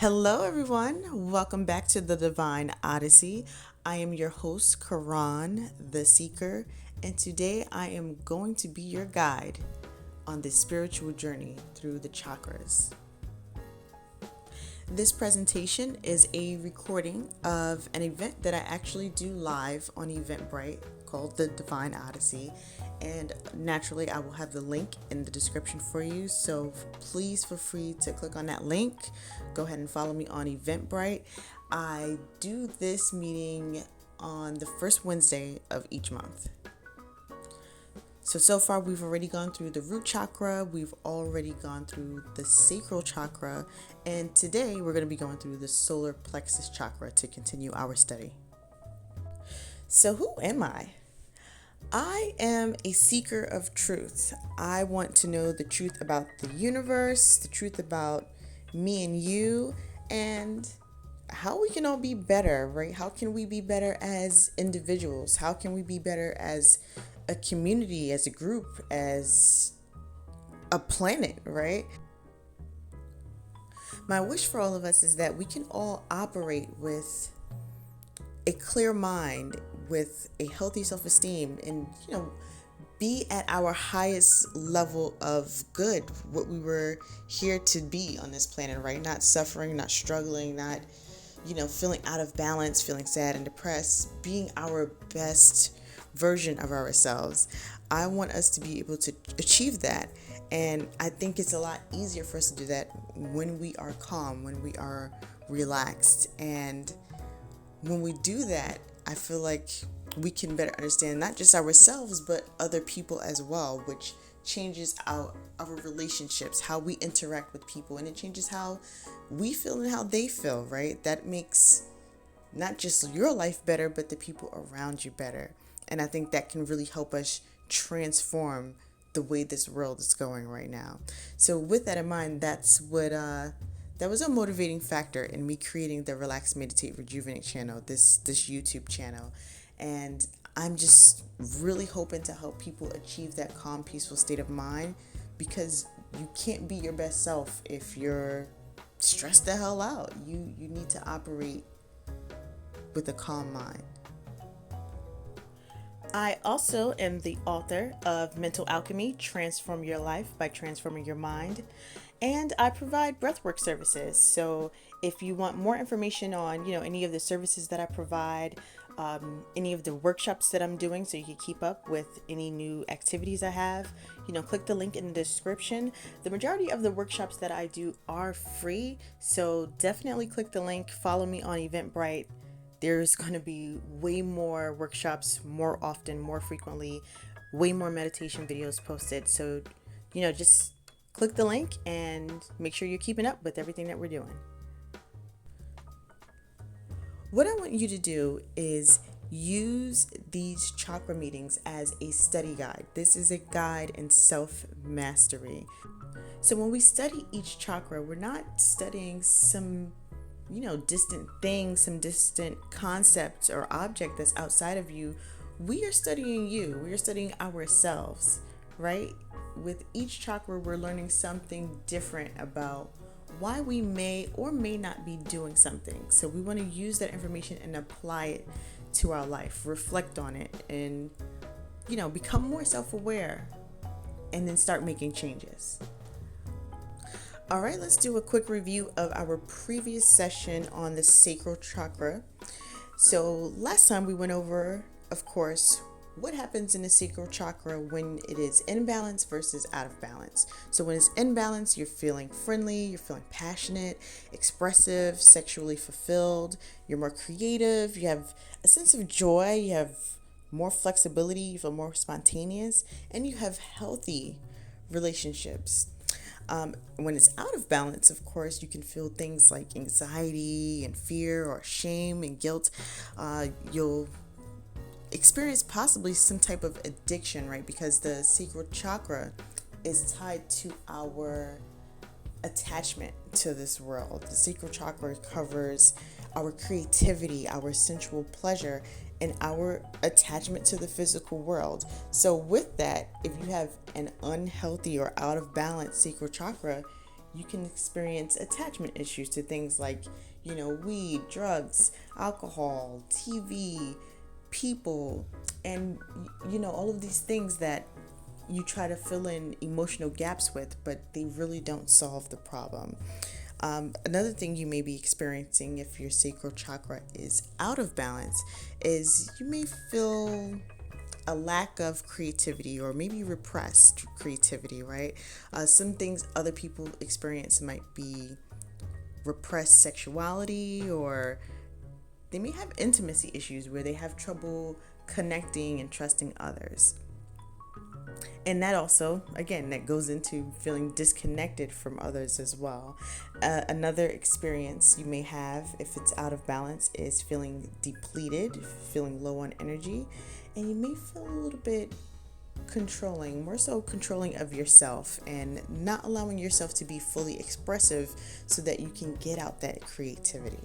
Hello, everyone. Welcome back to the Divine Odyssey. I am your host, Karan, the Seeker, and today I am going to be your guide on this spiritual journey through the chakras. This presentation is a recording of an event that I actually do live on Eventbrite called the Divine Odyssey. And naturally, I will have the link in the description for you. So please feel free to click on that link. Go ahead and follow me on Eventbrite. I do this meeting on the first Wednesday of each month. So far we've already gone through the root chakra, we've already gone through the sacral chakra, and today we're going to be going through the solar plexus chakra to continue our study. So who am I? I am a seeker of truth. I want to know the truth about the universe, the truth about me and you, and how we can all be better, right? How can we be better as individuals? How can we be better as a community, as a group, as a planet, right? My wish for all of us is that we can all operate with a clear mind, with a healthy self-esteem, and be at our highest level of good, what we were here to be on this planet, right? Not suffering, not struggling, not feeling out of balance, feeling sad and depressed, being our best version of ourselves. I want us to be able to achieve that, and I think it's a lot easier for us to do that when we are calm, when we are relaxed, and when we do that, I feel like we can better understand not just ourselves but other people as well, which changes our relationships, how we interact with people, and it changes how we feel and how they feel, right? That makes not just your life better but the people around you better. And I think that can really help us transform the way this world is going right now. So with that in mind, that's what that was a motivating factor in me creating the Relax, Meditate, Rejuvenate channel, this YouTube channel. And I'm just really hoping to help people achieve that calm, peaceful state of mind, because you can't be your best self if you're stressed the hell out. You need to operate with a calm mind. I also am the author of Mental Alchemy, Transform Your Life by Transforming Your Mind, and I provide breathwork services. So if you want more information on, any of the services that I provide, any of the workshops that I'm doing, so you can keep up with any new activities I have, click the link in the description. The majority of the workshops that I do are free, so definitely click the link, follow me on Eventbrite. There's going to be way more workshops, more often, more frequently, way more meditation videos posted. So, just click the link and make sure you're keeping up with everything that we're doing. What I want you to do is use these chakra meetings as a study guide. This is a guide in self-mastery. So when we study each chakra, we're not studying some distant thing, some distant concept or object that's outside of you. We are studying you. We are studying ourselves, right? With each chakra, we're learning something different about why we may or may not be doing something. So we want to use that information and apply it to our life, reflect on it, and, become more self-aware, and then start making changes. All right, let's do a quick review of our previous session on the sacral chakra. So last time we went over, of course, what happens in the sacral chakra when it is in balance versus out of balance. So when it's in balance, you're feeling friendly, you're feeling passionate, expressive, sexually fulfilled, you're more creative, you have a sense of joy, you have more flexibility, you feel more spontaneous, and you have healthy relationships. When it's out of balance, of course, you can feel things like anxiety and fear or shame and guilt. You'll experience possibly some type of addiction, right? Because the sacral chakra is tied to our attachment to this world. The sacral chakra covers our creativity, our sensual pleasure, and our attachment to the physical world. So with that, if you have an unhealthy or out of balance sacral chakra, You can experience attachment issues to things like, weed, drugs, alcohol, TV, people, and, all of these things that you try to fill in emotional gaps with, but they really don't solve the problem. Another thing you may be experiencing if your sacral chakra is out of balance is you may feel a lack of creativity or maybe repressed creativity, right? Some things other people experience might be repressed sexuality, or they may have intimacy issues where they have trouble connecting and trusting others. And that also, again, that goes into feeling disconnected from others as well. Another experience you may have if it's out of balance is feeling depleted, feeling low on energy, and you may feel a little bit controlling, more so controlling of yourself and not allowing yourself to be fully expressive so that you can get out that creativity.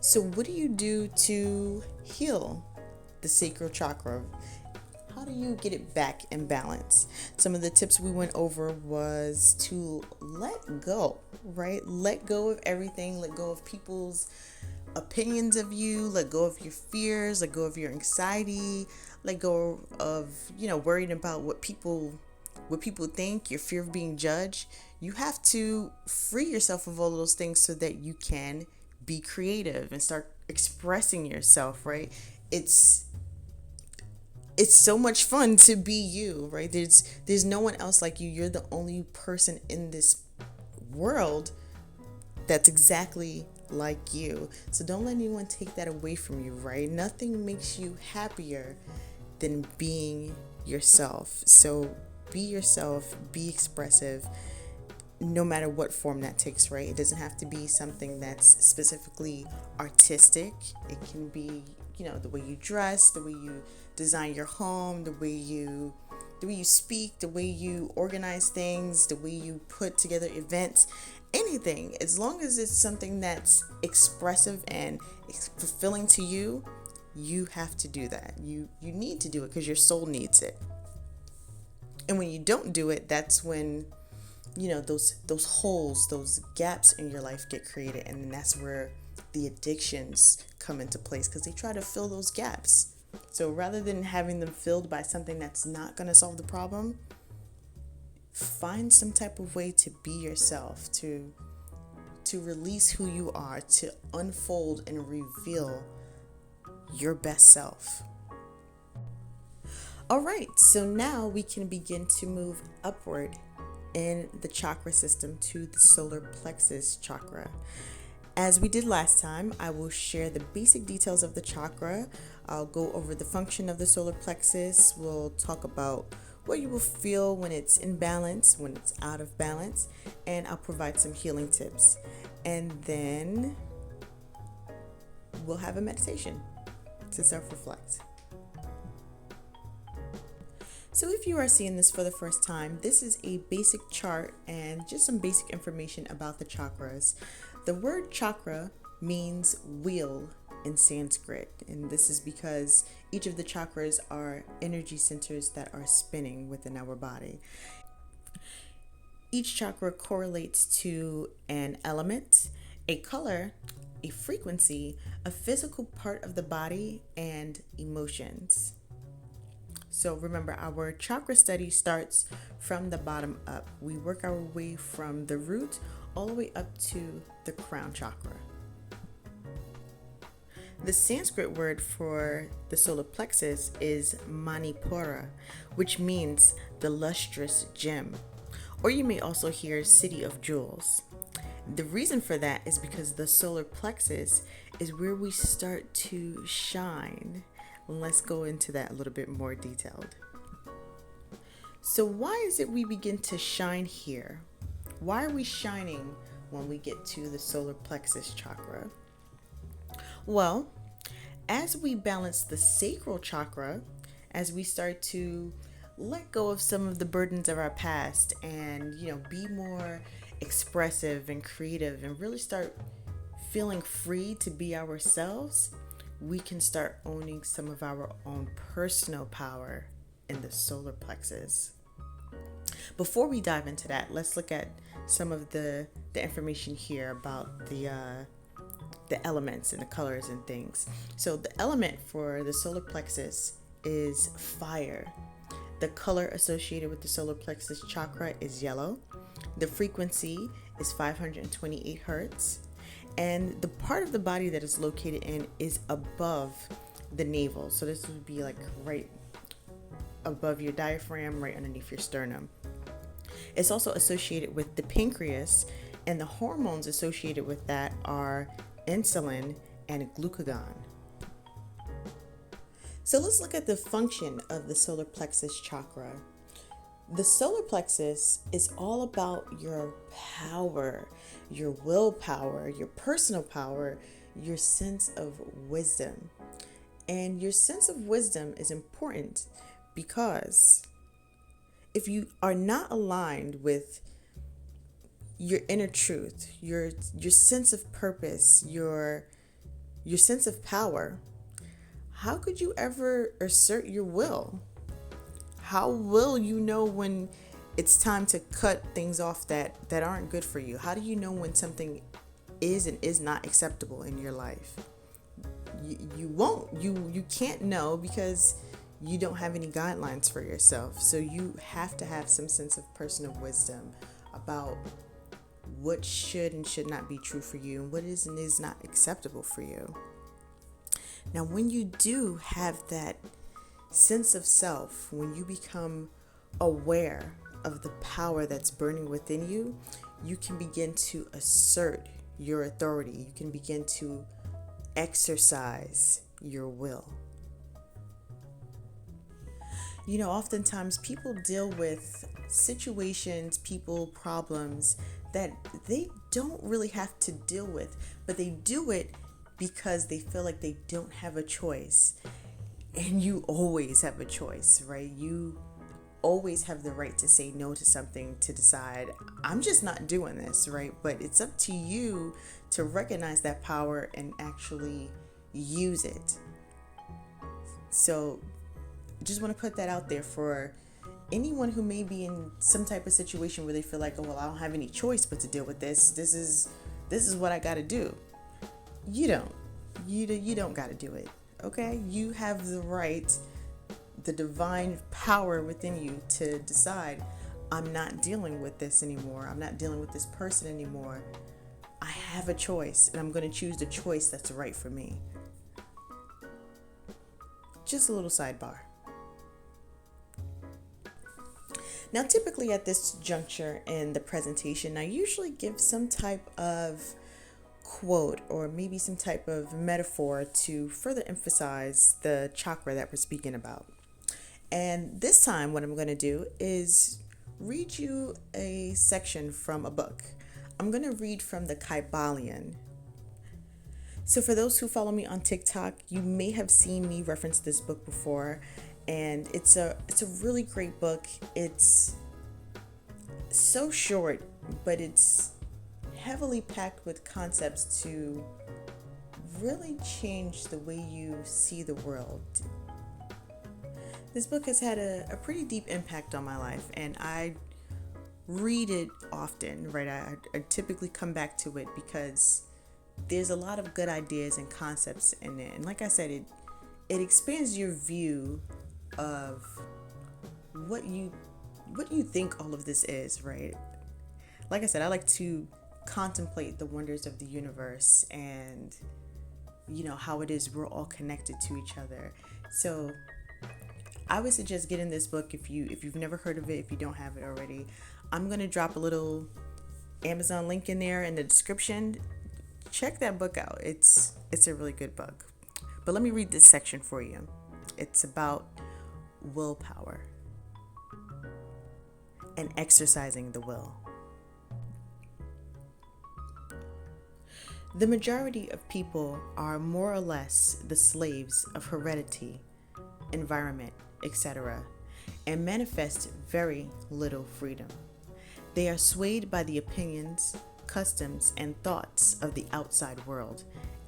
So what do you do to heal the sacral chakra? How do you get it back in balance? Some of the tips we went over was to let go, right? Let go of everything. Let go of people's opinions of you. Let go of your fears. Let go of your anxiety. Let go of, worrying about what people think, your fear of being judged. You have to free yourself of all those things so that you can be creative and start expressing yourself, right? It's so much fun to be you, right? There's no one else like you. You're the only person in this world that's exactly like you. So don't let anyone take that away from you, right? Nothing makes you happier than being yourself. So be yourself, be expressive, no matter what form that takes, right? It doesn't have to be something that's specifically artistic. It can be, the way you dress, the way you design your home, the way you speak, the way you organize things, the way you put together events, anything. As long as it's something that's expressive and fulfilling to you, you have to do that. You need to do it because your soul needs it. And when you don't do it, that's when those holes, those gaps in your life get created, and then that's where the addictions come into place because they try to fill those gaps. So rather than having them filled by something that's not going to solve the problem, find some type of way to be yourself, to release who you are, to unfold and reveal your best self. All right, so now we can begin to move upward in the chakra system to the solar plexus chakra. As we did last time, I will share the basic details of the chakra. I'll go over the function of the solar plexus. We'll talk about what you will feel when it's in balance, when it's out of balance, and I'll provide some healing tips. And then we'll have a meditation to self-reflect. So if you are seeing this for the first time, this is a basic chart and just some basic information about the chakras. The word chakra means wheel in Sanskrit, and this is because each of the chakras are energy centers that are spinning within our body. Each chakra correlates to an element, a color, a frequency, a physical part of the body, and emotions. So remember, our chakra study starts from the bottom up. We work our way from the root all the way up to the crown chakra. The Sanskrit word for the solar plexus is Manipura, which means the lustrous gem, or you may also hear city of jewels. The reason for that is because the solar plexus is where we start to shine. Let's go into that a little bit more detailed. So why is it we begin to shine here? Why are we shining when we get to the solar plexus chakra? Well, as we balance the sacral chakra, as we start to let go of some of the burdens of our past and, be more expressive and creative and really start feeling free to be ourselves, we can start owning some of our own personal power in the solar plexus. Before we dive into that, let's look at some of the information here about the elements and the colors and things. So the element for the solar plexus is fire. The color associated with the solar plexus chakra is yellow. The frequency is 528 hertz. And the part of the body that it's located in is above the navel. So this would be like right above your diaphragm, right underneath your sternum. It's also associated with the pancreas, and the hormones associated with that are insulin and glucagon. So let's look at the function of the solar plexus chakra. The solar plexus is all about your power, your willpower, your personal power, your sense of wisdom. And your sense of wisdom is important because if you are not aligned with your inner truth, your sense of purpose, your sense of power, how could you ever assert your will? How will you know when it's time to cut things off that aren't good for you? How do you know when something is and is not acceptable in your life? You won't. You can't know because you don't have any guidelines for yourself. So you have to have some sense of personal wisdom about what should and should not be true for you and what is and is not acceptable for you. Now, when you do have that sense of self, when you become aware of the power that's burning within you, you can begin to assert your authority. You can begin to exercise your will. You know, oftentimes people deal with situations, people, problems that they don't really have to deal with, but they do it because they feel like they don't have a choice. And you always have a choice, right? You always have the right to say no to something, to decide, I'm just not doing this, right? But it's up to you to recognize that power and actually use it. So just want to put that out there for anyone who may be in some type of situation where they feel like, oh, well, I don't have any choice but to deal with this. This is what I got to do. You don't got to do it. Okay? You have the right, the divine power within you to decide, I'm not dealing with this anymore. I'm not dealing with this person anymore. I have a choice, and I'm going to choose the choice that's right for me. Just a little sidebar. Now, typically at this juncture in the presentation, I usually give some type of quote or maybe some type of metaphor to further emphasize the chakra that we're speaking about. And this time what I'm going to do is read you a section from a book. I'm going to read from the Kybalion. So for those who follow me on TikTok, you may have seen me reference this book before, and it's a really great book. It's so short, but it's heavily packed with concepts to really change the way you see the world. This book has had a pretty deep impact on my life, and I read it often, right? I typically come back to it because there's a lot of good ideas and concepts in it. And like I said, it expands your view of what you think all of this is, right? Like I said, I like to contemplate the wonders of the universe and how it is we're all connected to each other. So I would suggest getting this book if you've never heard of it, if you don't have it already. I'm going to drop a little Amazon link in there in the description. Check that book out. It's a really good book. But let me read this section for you. It's about willpower and exercising the will. The majority of people are more or less the slaves of heredity, environment, etc., and manifest very little freedom. They are swayed by the opinions, customs, and thoughts of the outside world,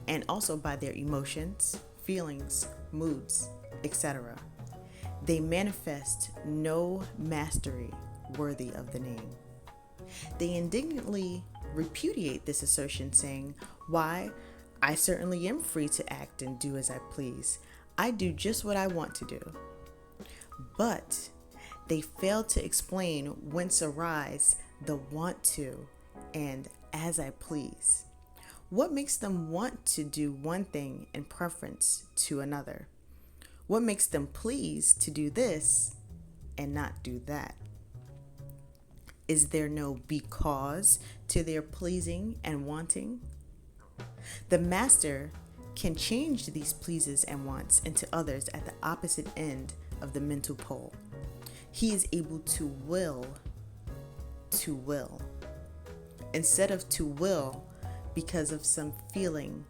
and also by their emotions, feelings, moods, etc. They manifest no mastery worthy of the name. They indignantly repudiate this assertion, saying, "Why, I certainly am free to act and do as I please. I do just what I want to do." But they fail to explain whence arise the want to and as I please. What makes them want to do one thing in preference to another? What makes them please to do this and not do that? Is there no because to their pleasing and wanting? The master can change these pleases and wants into others at the opposite end of the mental pole. He is able to will instead of to will because of some feeling,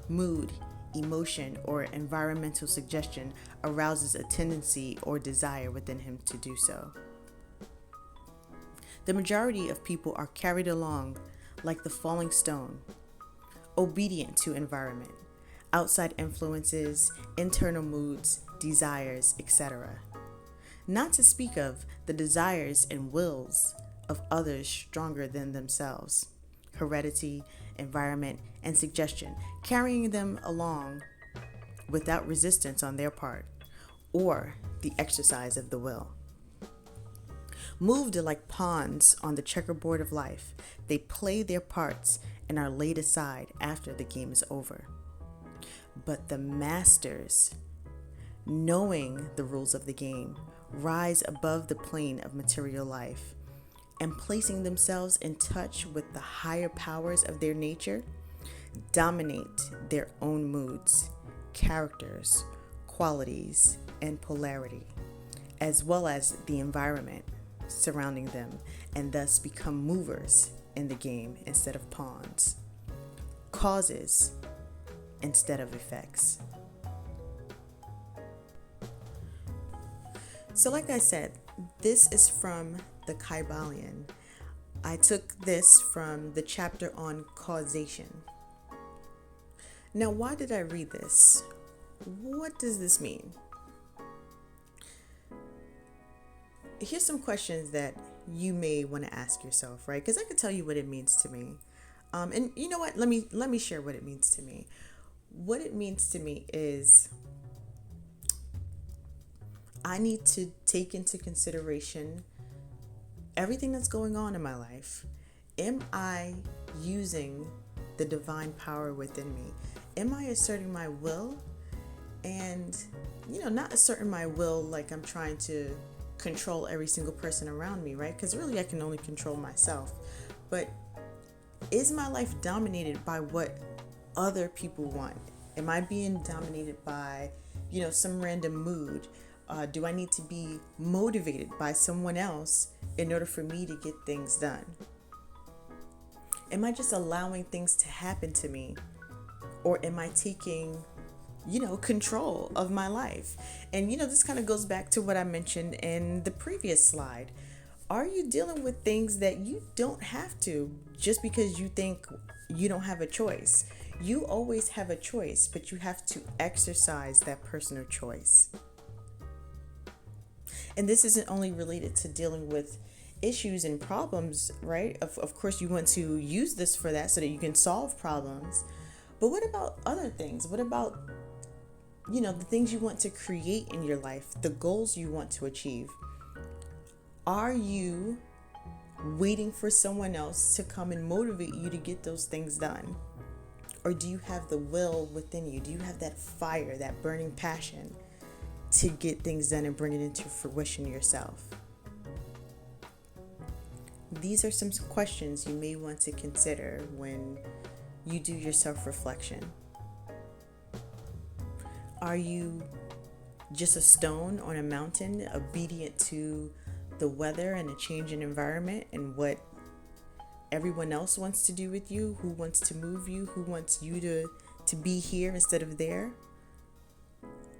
mood, emotion, or environmental suggestion arouses a tendency or desire within him to do so. The majority of people are carried along like the falling stone, obedient to environment, outside influences, internal moods, desires, etc. Not to speak of the desires and wills of others stronger than themselves, heredity, environment, and suggestion, carrying them along without resistance on their part or the exercise of the will. Moved like pawns on the checkerboard of life, they play their parts and are laid aside after the game is over. But the masters, knowing the rules of the game, rise above the plane of material life and, placing themselves in touch with the higher powers of their nature, dominate their own moods, characters, qualities, and polarity, as well as the environment surrounding them, and thus become movers in the game instead of pawns, causes instead of effects. So like I said, this is from the Kybalion. I took this from the chapter on causation. Now, why did I read this? What does this mean? Here's some questions that you may want to ask yourself, right? Because I can tell you what it means to me. And you know what? Let me share what it means to me. What it means to me is I need to take into consideration everything that's going on in my life. Am I using the divine power within me? Am I asserting my will? And, not asserting my will like I'm trying to control every single person around me, right? Because really I can only control myself. But is my life dominated by what other people want? Am I being dominated by, some random mood? Do I need to be motivated by someone else in order for me to get things done? Am I just allowing things to happen to me? Or am I taking, control of my life? And, this kind of goes back to what I mentioned in the previous slide. Are you dealing with things that you don't have to just because you think you don't have a choice? You always have a choice, but you have to exercise that personal choice. And this isn't only related to dealing with issues and problems, right? Of course, you want to use this for that so that you can solve problems. But what about other things? What about, the things you want to create in your life, the goals you want to achieve? Are you waiting for someone else to come and motivate you to get those things done? Or do you have the will within you? Do you have that fire, that burning passion to get things done and bring it into fruition yourself? These are some questions you may want to consider when you do your self-reflection. Are you just a stone on a mountain, obedient to the weather and a change in environment and what everyone else wants to do with you, who wants to move you, who wants you to be here instead of there?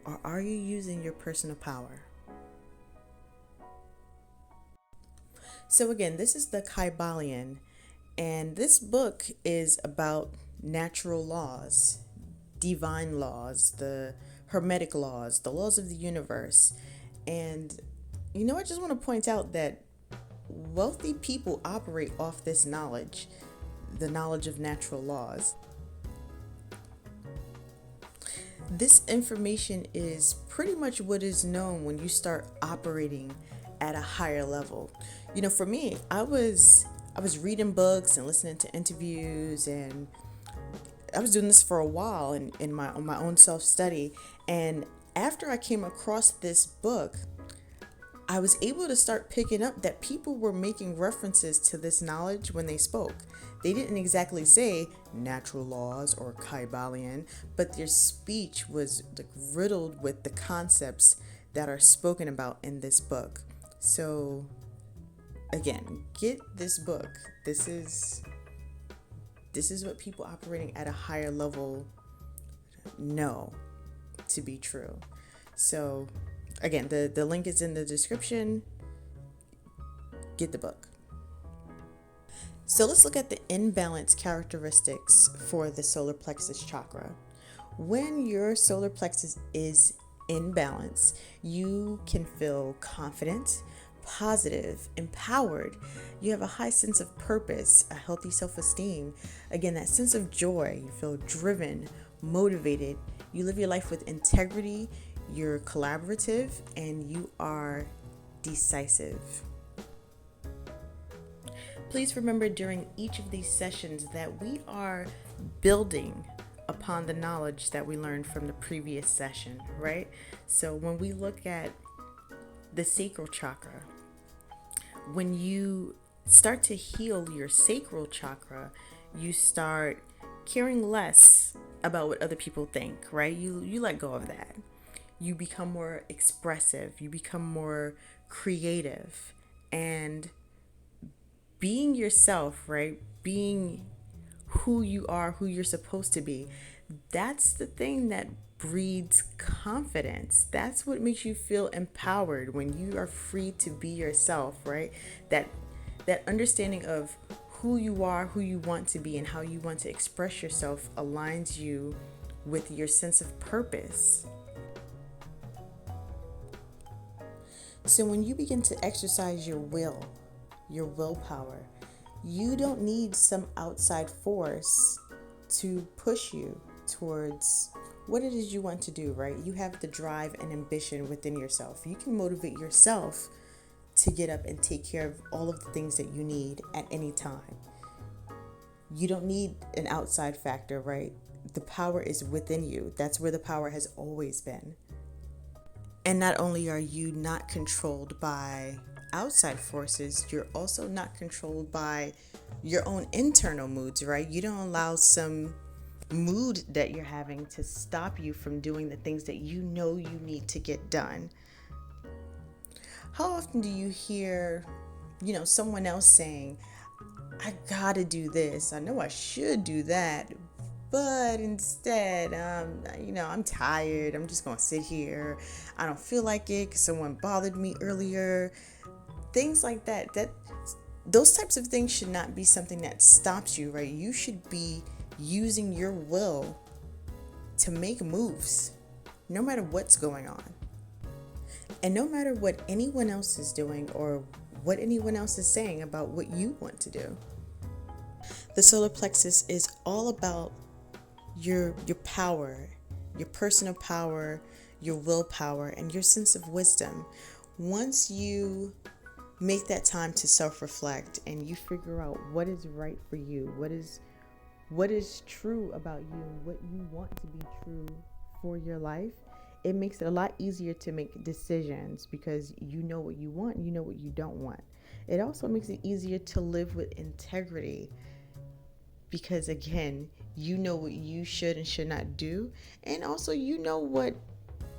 Or are you using your personal power? So again, this is the Kybalion, and this book is about natural laws, divine laws, the hermetic laws, the laws of the universe. And I just want to point out that wealthy people operate off this knowledge, the knowledge of natural laws. This information is pretty much what is known when you start operating at a higher level. For me, I was reading books and listening to interviews, and I was doing this for a while on my own self-study. And after I came across this book, I was able to start picking up that people were making references to this knowledge when they spoke. They didn't exactly say natural laws or Kybalion, but their speech was riddled with the concepts that are spoken about in this book. So again, get this book. This is what people operating at a higher level know to be true. So again, the link is in the description. Get the book. So let's look at the imbalance characteristics for the solar plexus chakra. When your solar plexus is in balance, you can feel confident, positive, empowered. You have a high sense of purpose, a healthy self-esteem. Again, that sense of joy. You feel driven, motivated. You live your life with integrity. You're collaborative, and you are decisive. Please remember during each of these sessions that we are building upon the knowledge that we learned from the previous session, right? So when we look at the sacral chakra, when you start to heal your sacral chakra, you start caring less about what other people think, right? You let go of that. You become more expressive, you become more creative, and being yourself, right? Being who you are, who you're supposed to be. That's the thing that breeds confidence. That's what makes you feel empowered when you are free to be yourself, right? That understanding of who you are, who you want to be, and how you want to express yourself aligns you with your sense of purpose. So when you begin to exercise your willpower, you don't need some outside force to push you towards what it is you want to do, right? You have the drive and ambition within yourself. You can motivate yourself to get up and take care of all of the things that you need at any time. You don't need an outside factor, right? The power is within you. That's where the power has always been. And not only are you not controlled by outside forces, you're also not controlled by your own internal moods, right? You don't allow some mood that you're having to stop you from doing the things that you know you need to get done. How often do you hear, someone else saying, I gotta do this, I know I should do that, but instead, I'm tired. I'm just going to sit here. I don't feel like it because someone bothered me earlier. Things like that. Those types of things should not be something that stops you, right? You should be using your will to make moves, no matter what's going on. And no matter what anyone else is doing or what anyone else is saying about what you want to do. The solar plexus is all about your power, your personal power, your willpower, and your sense of wisdom. Once you make that time to self-reflect and you figure out what is right for you, what is true about you, what you want to be true for your life, it makes it a lot easier to make decisions because you know what you want, you know what you don't want. It also makes it easier to live with integrity because, again, you know what you should and should not do, and also you know what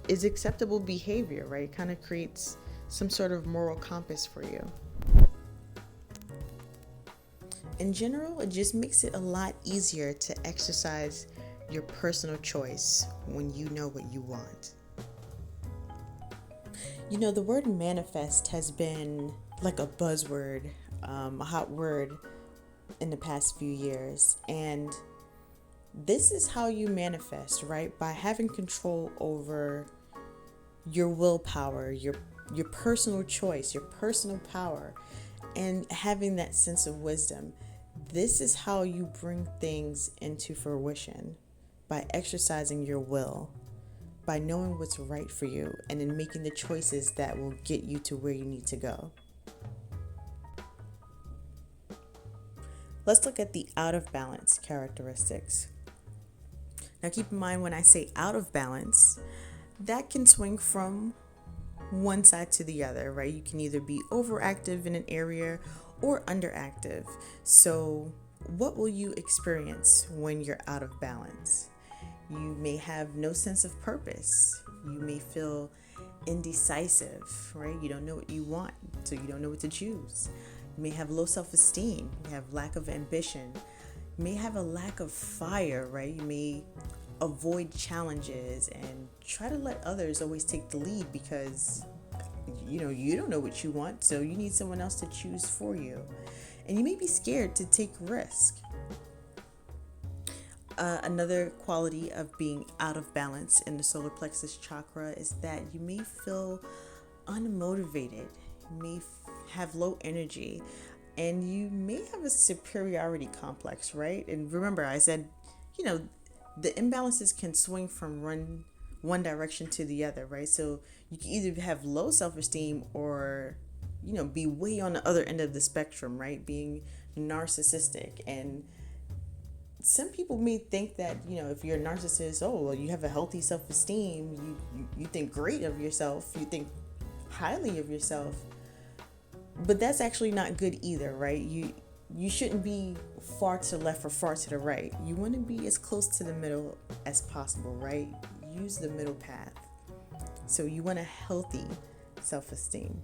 is acceptable behavior, right? It kind of creates some sort of moral compass for you. In general, it just makes it a lot easier to exercise your personal choice when you know what you want. The word manifest has been like a buzzword, a hot word in the past few years. And this is how you manifest, right? By having control over your willpower, your personal choice, your personal power. and having that sense of wisdom. This is how you bring things into fruition, by exercising your will, by knowing what's right for you, and then making the choices that will get you to where you need to go. Let's look at the out of balance characteristics. Now keep in mind, when I say out of balance, that can swing from one side to the other, right? You can either be overactive in an area or underactive. So what will you experience when you're out of balance? You may have no sense of purpose. You may feel indecisive, right? You don't know what you want, so you don't know what to choose. You may have low self-esteem. You have lack of ambition. You may have a lack of fire, right? You may avoid challenges and try to let others always take the lead because, you don't know what you want, so you need someone else to choose for you. And you may be scared to take risk. Another quality of being out of balance in the solar plexus chakra is that you may feel unmotivated. You may have low energy, and you may have a superiority complex, right? And remember, I said, the imbalances can swing from one direction to the other, right? So you can either have low self-esteem or, be way on the other end of the spectrum, right? Being narcissistic. And some people may think that, if you're a narcissist, you have a healthy self-esteem, you think great of yourself, you think highly of yourself. But that's actually not good either, right? You shouldn't be far to the left or far to the right. You want to be as close to the middle as possible, right? Use the middle path. So you want a healthy self-esteem.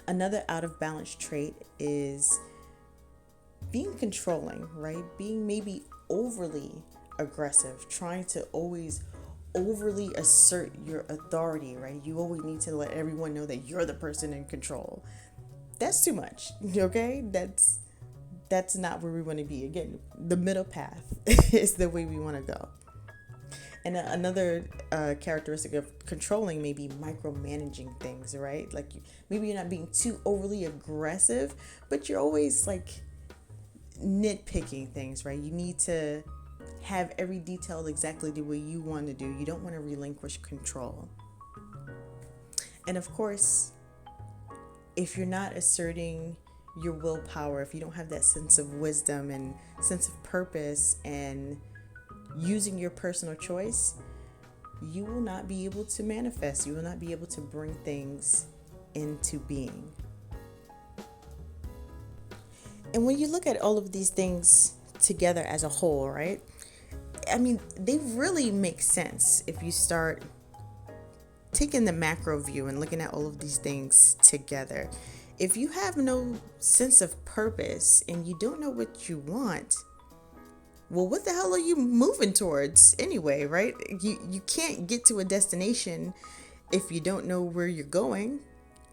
Another out of balance trait is being controlling, right? Being maybe overly aggressive, trying to always overly assert your authority, right? You always need to let everyone know that you're the person in control. That's too much, okay? That's not where we want to be. Again, the middle path is the way we want to go. And another characteristic of controlling may be micromanaging things, right? Like maybe you're not being too overly aggressive, but you're always like nitpicking things, right? You need to have every detail exactly the way you want to do. You don't want to relinquish control. And of course, if you're not asserting your willpower, if you don't have that sense of wisdom and sense of purpose and using your personal choice, you will not be able to manifest. You will not be able to bring things into being. And when you look at all of these things together as a whole, right? I mean, they really make sense if you start taking the macro view and looking at all of these things together. If you have no sense of purpose and you don't know what you want, well, what the hell are you moving towards anyway, right? You can't get to a destination if you don't know where you're going.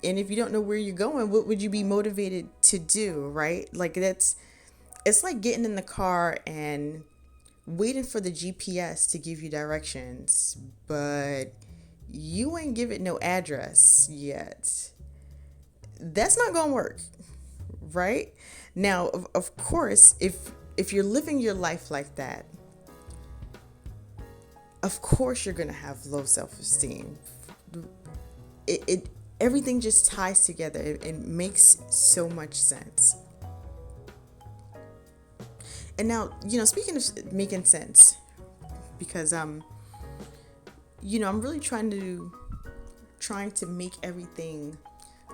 And if you don't know where you're going, what would you be motivated to do, right? Like it's like getting in the car and waiting for the GPS to give you directions, but you ain't give it no address yet. That's not gonna work, right? Now, of course, if you're living your life like that, of course you're gonna have low self-esteem. It everything just ties together. It makes so much sense. And now, speaking of making sense, because I'm really trying to make everything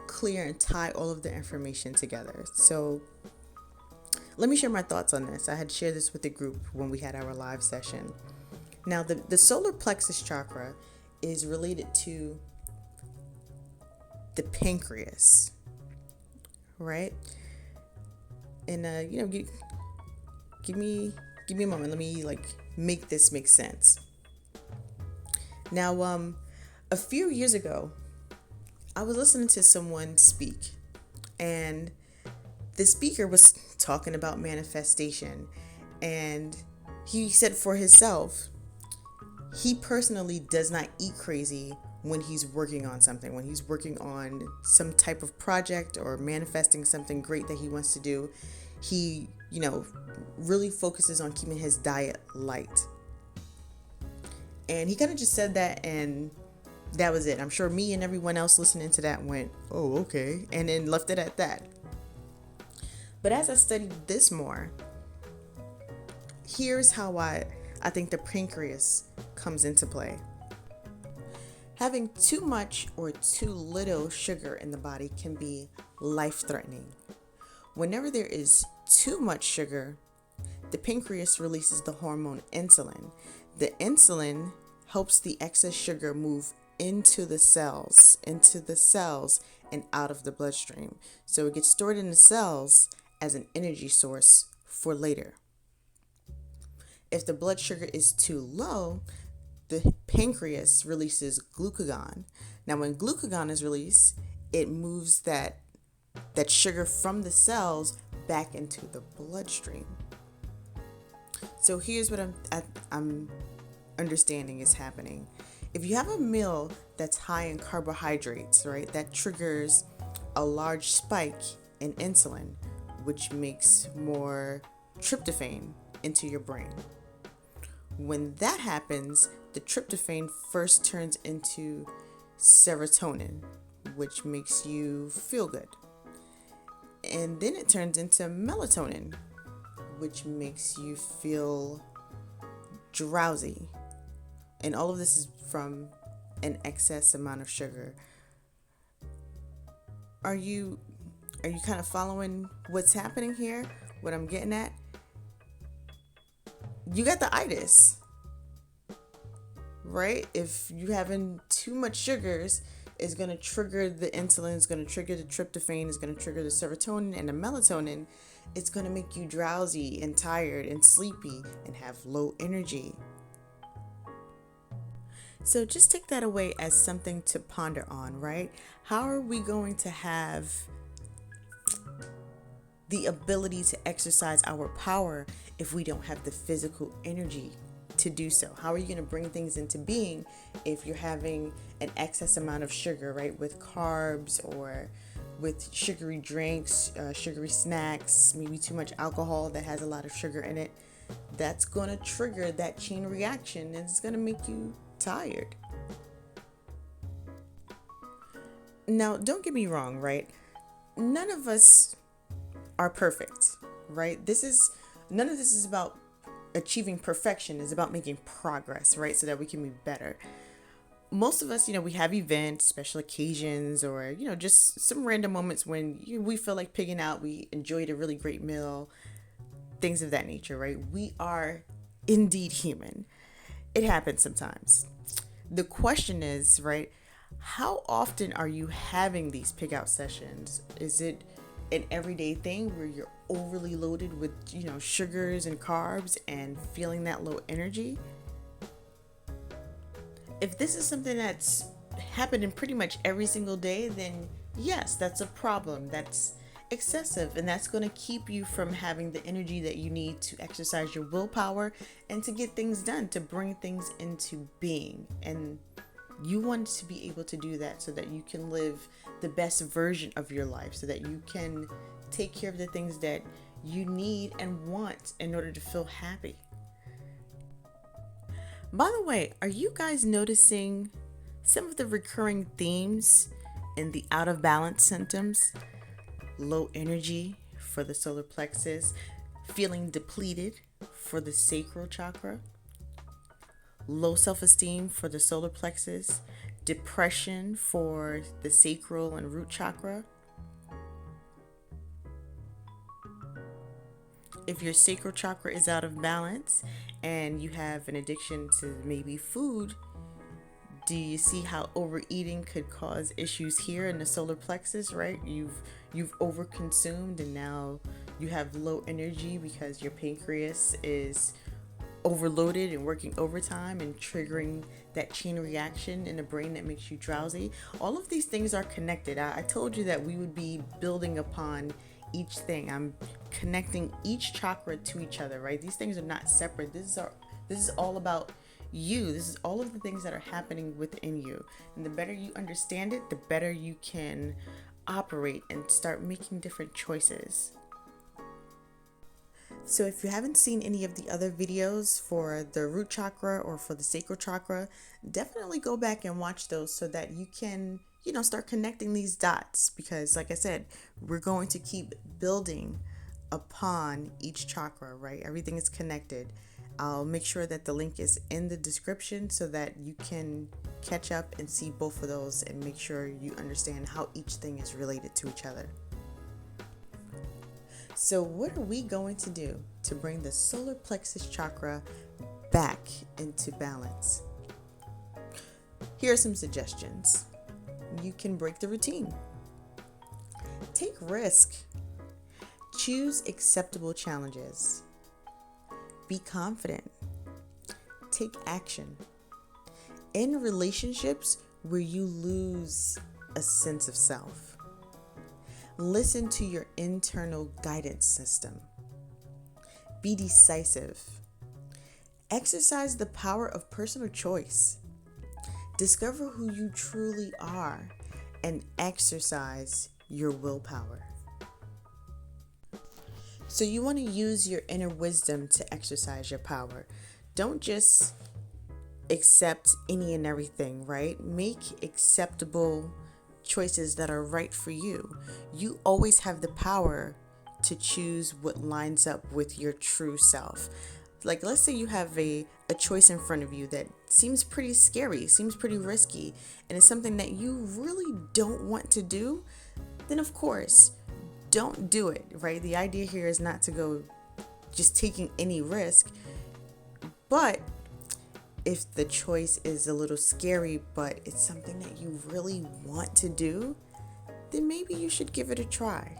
clear and tie all of the information together. So let me share my thoughts on this. I had shared this with the group when we had our live session. Now, the solar plexus chakra is related to the pancreas, right? And give me a moment. Let me make this make sense. Now, a few years ago, I was listening to someone speak, and the speaker was talking about manifestation, and he said for himself, he personally does not eat crazy when he's working on something, when he's working on some type of project or manifesting something great that he wants to do. He, really focuses on keeping his diet light. And he kind of just said that, and that was it. I'm sure me and everyone else listening to that went, oh, okay, and then left it at that. But as I studied this more, here's how I think the pancreas comes into play. Having too much or too little sugar in the body can be life-threatening. Whenever there is too much sugar, the pancreas releases the hormone insulin. The insulin helps the excess sugar move into the cells and out of the bloodstream. So it gets stored in the cells as an energy source for later. If the blood sugar is too low, the pancreas releases glucagon. Now, when glucagon is released, it moves that sugar from the cells back into the bloodstream. So here's what I'm understanding is happening. If you have a meal that's high in carbohydrates, right, that triggers a large spike in insulin, which makes more tryptophan into your brain. When that happens, the tryptophan first turns into serotonin, which makes you feel good. And then it turns into melatonin, which makes you feel drowsy. And all of this is from an excess amount of sugar. Are you kind of following what's happening here? What I'm getting at? You got the itis, right? If you having too much sugars, it's going to trigger the insulin, it's going to trigger the tryptophan, it's going to trigger the serotonin and the melatonin. It's going to make you drowsy and tired and sleepy and have low energy. So just take that away as something to ponder on, right? How are we going to have the ability to exercise our power if we don't have the physical energy to do so? How are you going to bring things into being if you're having an excess amount of sugar, right? With carbs or with sugary drinks, sugary snacks, maybe too much alcohol that has a lot of sugar in it. That's going to trigger that chain reaction and it's going to make you tired. Now, don't get me wrong, right? None of us are perfect, right? None of this is about achieving perfection. It's about making progress, right? So that we can be better. Most of us, we have events, special occasions, or, just some random moments when we feel like pigging out. We enjoyed a really great meal, things of that nature, right? We are indeed human. It happens sometimes. The question is, right, how often are you having these pig out sessions? Is it an everyday thing where you're overly loaded with, sugars and carbs and feeling that low energy? If this is something that's happening pretty much every single day, then yes, that's a problem. That's excessive, and that's going to keep you from having the energy that you need to exercise your willpower and to get things done, to bring things into being. And you want to be able to do that so that you can live the best version of your life, so that you can take care of the things that you need and want in order to feel happy. By the way, are you guys noticing some of the recurring themes in the out of balance symptoms? Low energy for the solar plexus, feeling depleted for the sacral chakra, low self-esteem for the solar plexus, depression for the sacral and root chakra. If your sacral chakra is out of balance and you have an addiction to maybe food, do you see how overeating could cause issues here in the solar plexus, right? You've overconsumed and now you have low energy because your pancreas is overloaded and working overtime and triggering that chain reaction in the brain that makes you drowsy. All of these things are connected. I told you that we would be building upon each thing. I'm connecting each chakra to each other, right? These things are not separate. This is all about you. This is all of the things that are happening within you. And the better you understand it, the better you can operate and start making different choices. So if you haven't seen any of the other videos for the root chakra or for the sacral chakra, definitely go back and watch those so that you can, start connecting these dots. Because like I said, we're going to keep building upon each chakra, right? Everything is connected. I'll make sure that the link is in the description so that you can catch up and see both of those and make sure you understand how each thing is related to each other. So what are we going to do to bring the solar plexus chakra back into balance? Here are some suggestions. You can break the routine. Take risk. Choose acceptable challenges. Be confident. Take action. In relationships where you lose a sense of self, listen to your internal guidance system. Be decisive. Exercise the power of personal choice. Discover who you truly are and exercise your willpower. So you want to use your inner wisdom to exercise your power. Don't just accept any and everything, right? Make acceptable choices that are right for you. You always have the power to choose what lines up with your true self. Like, let's say you have a choice in front of you that seems pretty scary, seems pretty risky, and it's something that you really don't want to do, then of course, don't do it, right? The idea here is not to go just taking any risk, but if the choice is a little scary, but it's something that you really want to do, then maybe you should give it a try.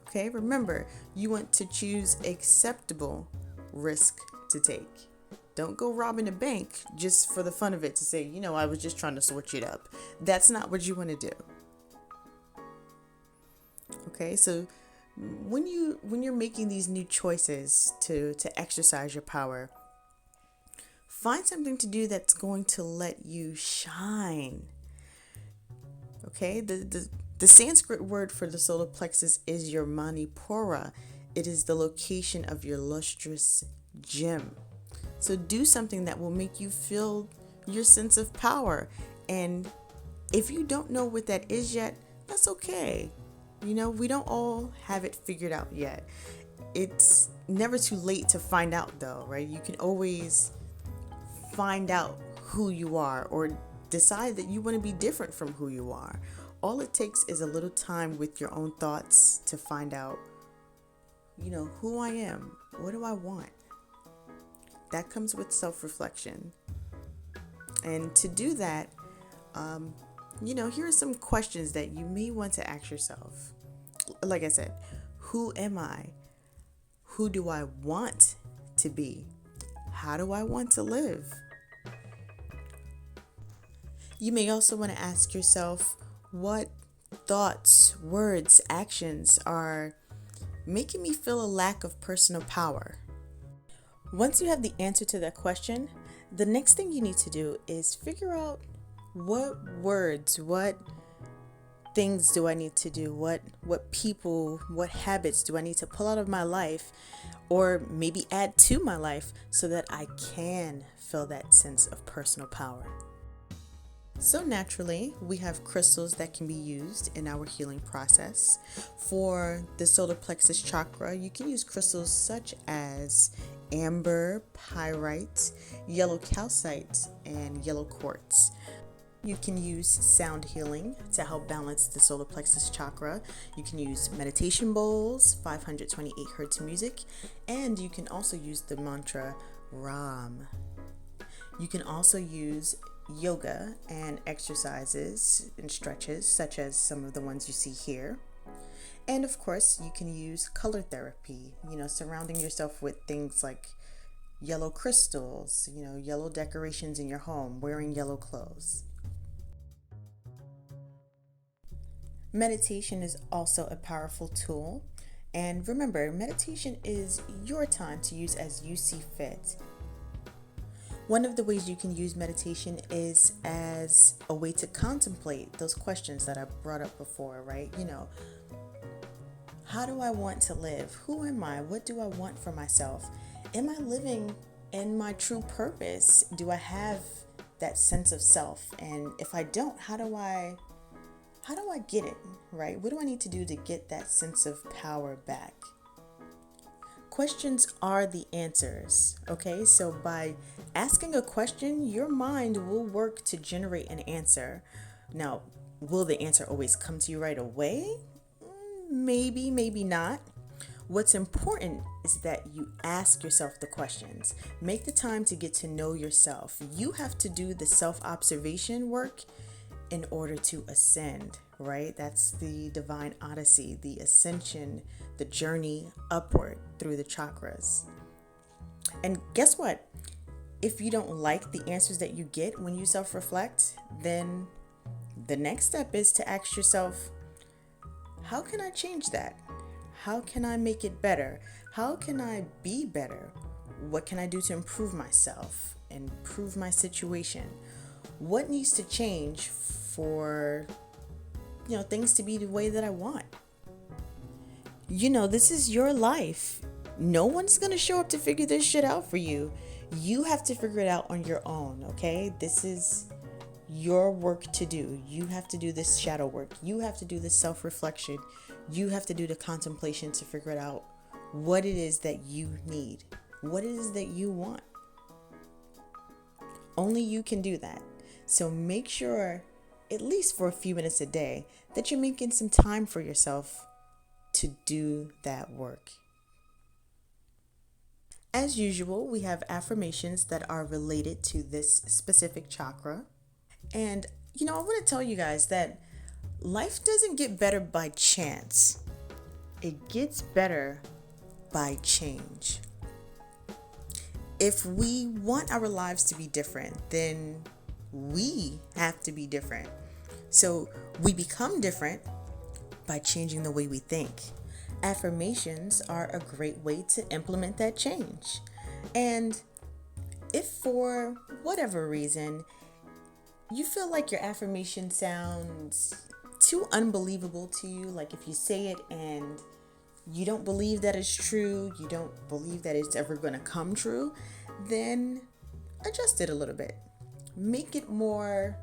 Okay, remember, you want to choose acceptable risk to take. Don't go robbing a bank just for the fun of it to say, I was just trying to switch it up. That's not what you want to do. Okay, so when you're making these new choices to exercise your power, find something to do that's going to let you shine. Okay, the Sanskrit word for the solar plexus is your Manipura. It is the location of your lustrous gem. So do something that will make you feel your sense of power. And if you don't know what that is yet, that's okay. We don't all have it figured out yet. It's never too late to find out though, right? You can always find out who you are or decide that you want to be different from who you are. All it takes is a little time with your own thoughts to find out, who I am. What do I want? That comes with self-reflection. And to do that, here are some questions that you may want to ask yourself. Like I said, who am I? Who do I want to be? How do I want to live? You may also want to ask yourself, what thoughts, words, actions are making me feel a lack of personal power? Once you have the answer to that question, the next thing you need to do is figure out what words, what things do I need to do? What people, what habits do I need to pull out of my life or maybe add to my life so that I can feel that sense of personal power? So naturally, we have crystals that can be used in our healing process. For the solar plexus chakra, you can use crystals such as amber, pyrite, yellow calcite, and yellow quartz. You can use sound healing to help balance the solar plexus chakra. You can use meditation bowls, 528 hertz music, and you can also use the mantra Ram. You can also use yoga and exercises and stretches, such as some of the ones you see here. And of course, you can use color therapy, surrounding yourself with things like yellow crystals, yellow decorations in your home, wearing yellow clothes. Meditation is also a powerful tool. And remember, meditation is your time to use as you see fit. One of the ways you can use meditation is as a way to contemplate those questions that I brought up before, right? How do I want to live? Who am I? What do I want for myself? Am I living in my true purpose? Do I have that sense of self? And if I don't, how do I get it, right? What do I need to do to get that sense of power back? Questions are the answers, okay? So by asking a question, your mind will work to generate an answer. Now, will the answer always come to you right away? Maybe, maybe not. What's important is that you ask yourself the questions. Make the time to get to know yourself. You have to do the self-observation work in order to ascend, right? That's the Divine Odyssey, the ascension, the journey upward through the chakras. And guess what? If you don't like the answers that you get when you self-reflect, then the next step is to ask yourself, how can I change that? How can I make it better? How can I be better? What can I do to improve myself, improve my situation? What needs to change for, things to be the way that I want? This is your life. No one's going to show up to figure this shit out for you. You have to figure it out on your own, okay? This is your work to do. You have to do this shadow work. You have to do this self-reflection. You have to do the contemplation to figure out what it is that you need, what it is that you want. Only you can do that. So make sure, at least for a few minutes a day, that you're making some time for yourself to do that work. As usual, we have affirmations that are related to this specific chakra. And, I want to tell you guys that life doesn't get better by chance. It gets better by change. If we want our lives to be different, then we have to be different. So we become different by changing the way we think. Affirmations are a great way to implement that change. And if for whatever reason you feel like your affirmation sounds too unbelievable to you, like if you say it and you don't believe that it's true, you don't believe that it's ever going to come true, then adjust it a little bit. Make it more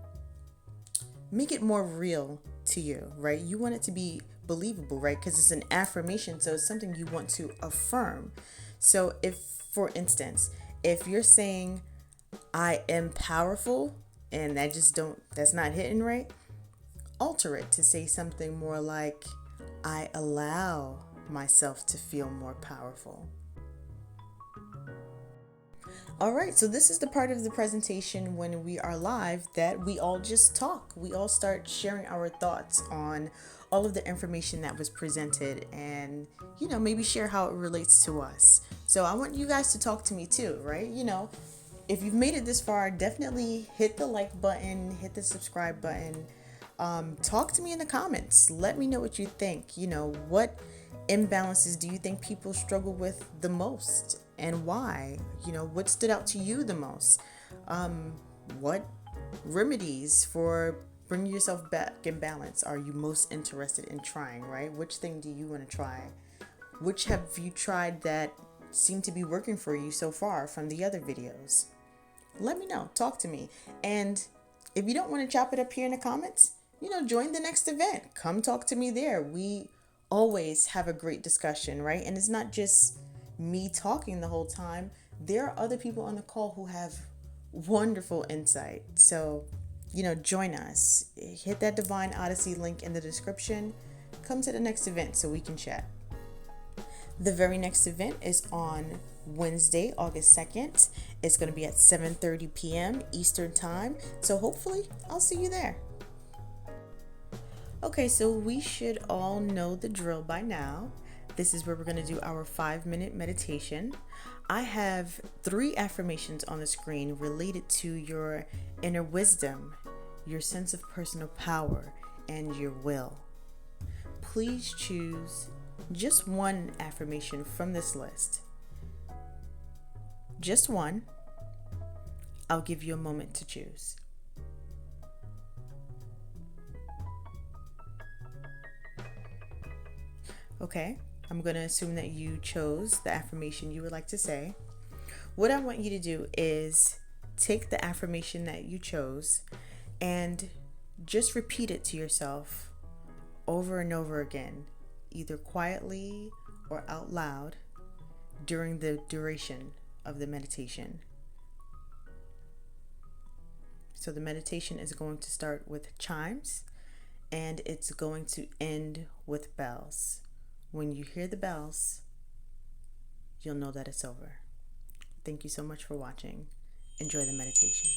real to you, right? You want it to be believable, right? Because it's an affirmation, so it's something you want to affirm. So if, for instance, if you're saying, I am powerful, and that's not hitting right, alter it to say something more like, I allow myself to feel more powerful. All right, so this is the part of the presentation when we are live that we all just talk. We all start sharing our thoughts on all of the information that was presented and, maybe share how it relates to us. So I want you guys to talk to me too, right? If you've made it this far, definitely hit the like button, hit the subscribe button. Talk to me in the comments. Let me know what you think. What imbalances do you think people struggle with the most and why? What stood out to you the most? What remedies for bringing yourself back in balance are you most interested in trying, right? Which thing do you want to try? Which have you tried that seem to be working for you so far from the other videos? Let me know. Talk to me. And if you don't want to chop it up here in the comments, join the next event. Come talk to me there. We always have a great discussion, right? And it's not just me talking the whole time. There are other people on the call who have wonderful insight. So, join us. Hit that Divine Odyssey link in the description. Come to the next event so we can chat. The very next event is on Wednesday, August 2nd. It's going to be at 7:30 p.m. Eastern Time. So hopefully I'll see you there. Okay, so we should all know the drill by now. This is where we're going to do our 5-minute meditation. I have 3 affirmations on the screen related to your inner wisdom, your sense of personal power, and your will. Please choose just one affirmation from this list. Just one. I'll give you a moment to choose. Okay, I'm going to assume that you chose the affirmation you would like to say. What I want you to do is take the affirmation that you chose and just repeat it to yourself over and over again, either quietly or out loud during the duration of the meditation. So the meditation is going to start with chimes and it's going to end with bells. When you hear the bells, you'll know that it's over. Thank you so much for watching. Enjoy the meditation.